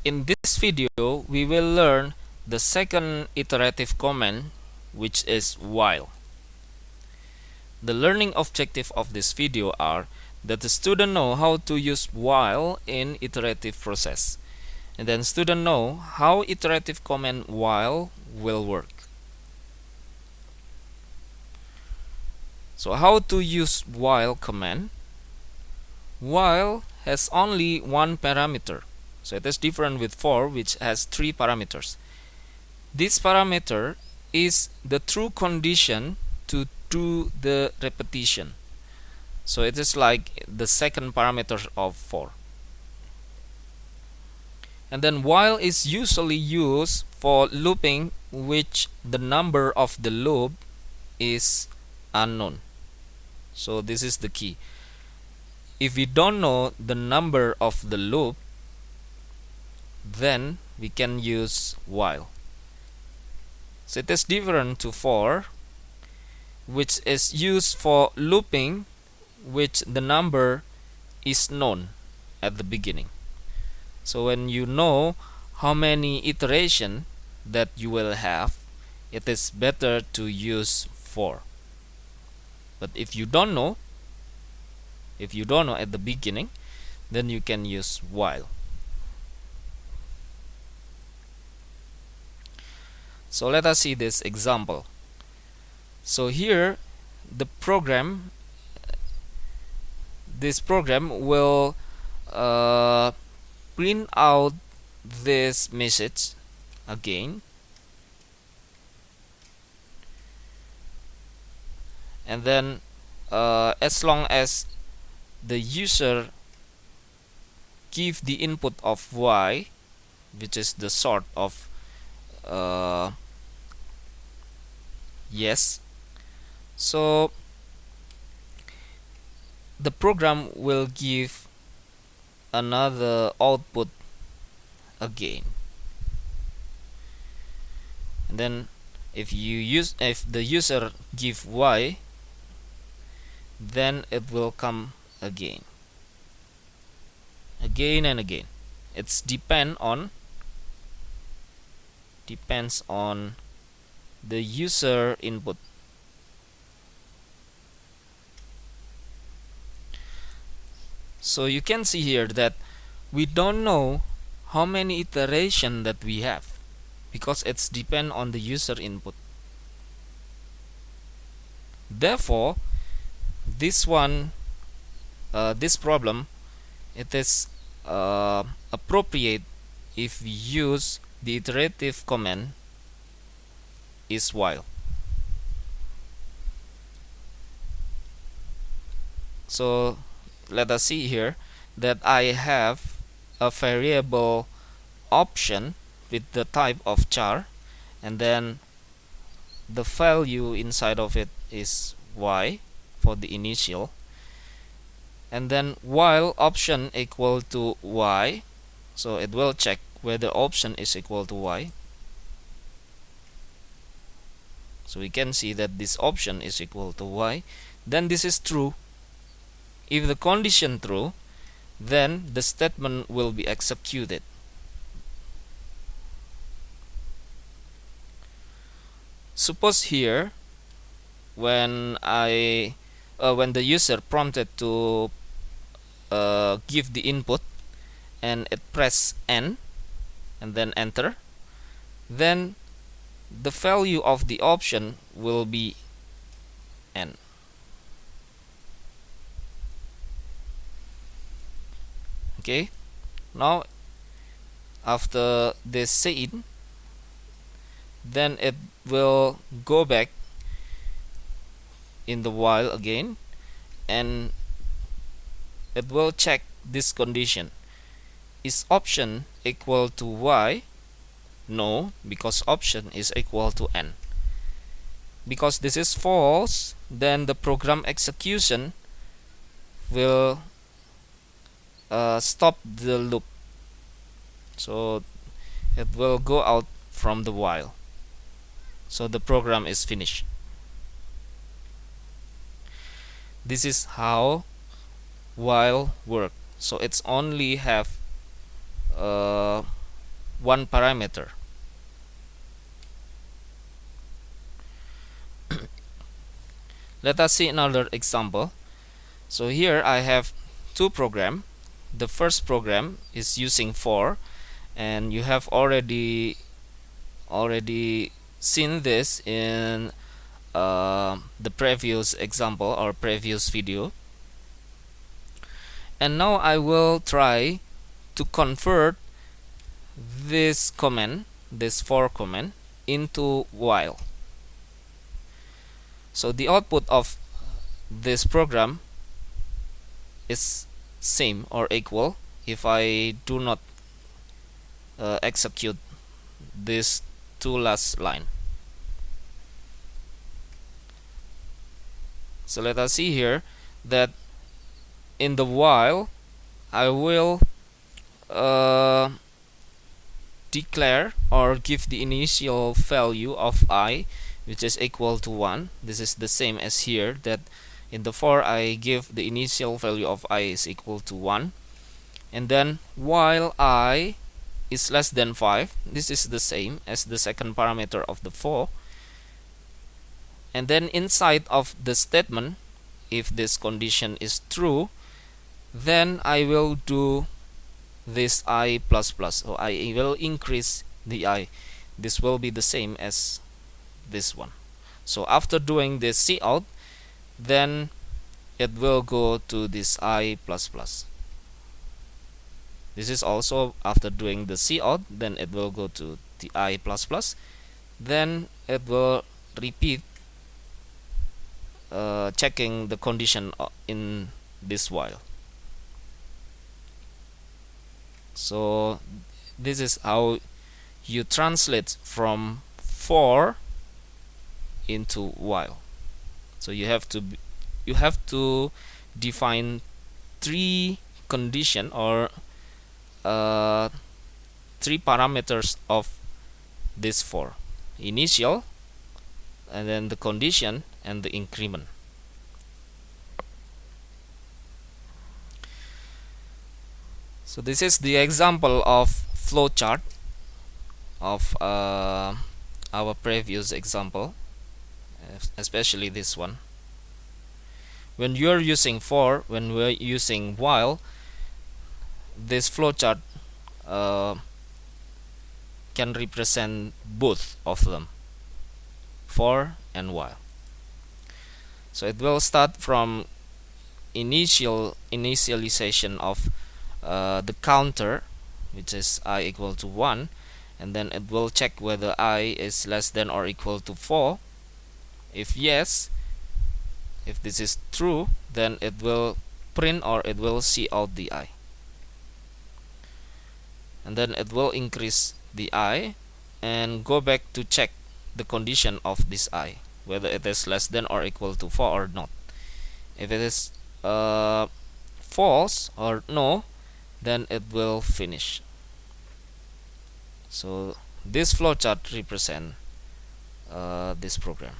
In this video, we will learn the second iterative command, which is while. The learning objective of this video are that the student know how to use while in iterative process, and then student know how iterative command while will work. So how to use while command? While has only one parameter, so it is different with for, which has three parameters. This parameter is the true condition to do the repetition. So it is like the second parameter of for. And then while is usually used for looping which the number of the loop is unknown. So this is the key. If we don't know the number of the loop, then we can use while. So it is different to for, which is used for looping which the number is known at the beginning. So when you know how many iteration that you will have, it is better to use for. But if you don't know at the beginning, then you can use while. So let us see this example. So here this program will print out this message again, and then as long as the user give the input of y, which is the sort of yes, so the program will give another output again. And then if the user give y, then it will come again and again. It's depends on the user input. So you can see here that we don't know how many iteration that we have, because it's depend on the user input. Therefore, this problem, it is appropriate if we use the iterative command is while. So let us see here that I have a variable option with the type of char, and then the value inside of it is y for the initial, and then while option equal to y, so it will check whether option is equal to y. So we can see that this option is equal to y, then this is true. If the condition true, then the statement will be executed. Suppose here when the user prompted to give the input and it press N and then enter, then the value of the option will be N. Okay, now after this said, then it will go back in the while again, and it will check this condition. Is option equal to y? No, because option is equal to N. Because this is false, then the program execution will stop the loop, so it will go out from the while, so the program is finished. This is how while work. So it's only have one parameter. Let us see another example. So here I have two programs. The first program is using for, and you have already seen this in the previous example or previous video. And now I will try to convert this command, this for command, into while. So the output of this program is same or equal if I do not execute this two last line. So let us see here that in the while I will declare or give the initial value of I, which is equal to 1. This is the same as here, that in the for I give the initial value of I is equal to 1, and then while I is less than 5, this is the same as the second parameter of the for. And then inside of the statement, if this condition is true, then I will do this I plus plus, so I will increase the I. This will be the same as this one. So after doing this cout, then it will go to this I plus plus. This is also after doing the cout, then it will go to the I plus plus. Then it will repeat checking the condition in this while. So this is how you translate from for into while. So you have to define three condition or three parameters of this for: initial, and then the condition, and the increment. So this is the example of flowchart of our previous example, especially this one. When you are using for, when we are using while, this flowchart can represent both of them, for and while. So it will start from initialization of the counter, which is I equal to 1, and then it will check whether I is less than or equal to 4. If yes, if this is true, then it will print or it will cout the I, and then it will increase the I and go back to check the condition of this I, whether it is less than or equal to 4 or not. If it is false or no, then it will finish. So this flowchart represent this program.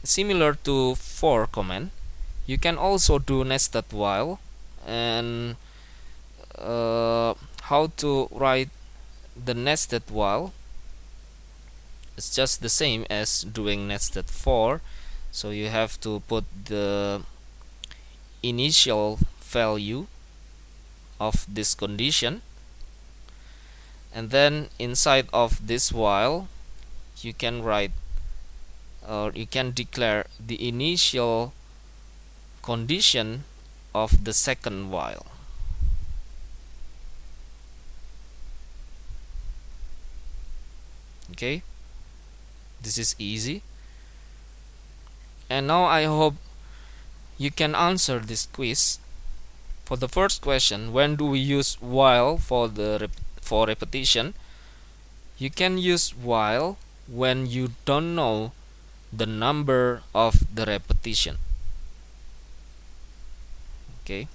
Similar to for command, you can also do nested while, and how to write the nested while. It's just the same as doing nested for. So you have to put the initial value of this condition, and then inside of this while you can write or you can declare the initial condition of the second while. Okay, this is easy. And now I hope you can answer this quiz. For the first question, when do we use while for the for repetition? You can use while when you don't know the number of the repetition. Okay,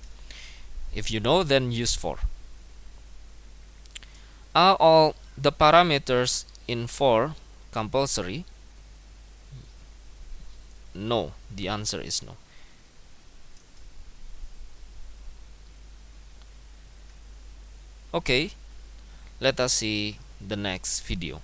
if you know, then use for. Are all the parameters in for compulsory? no. The answer is no. Okay, let us see the next video.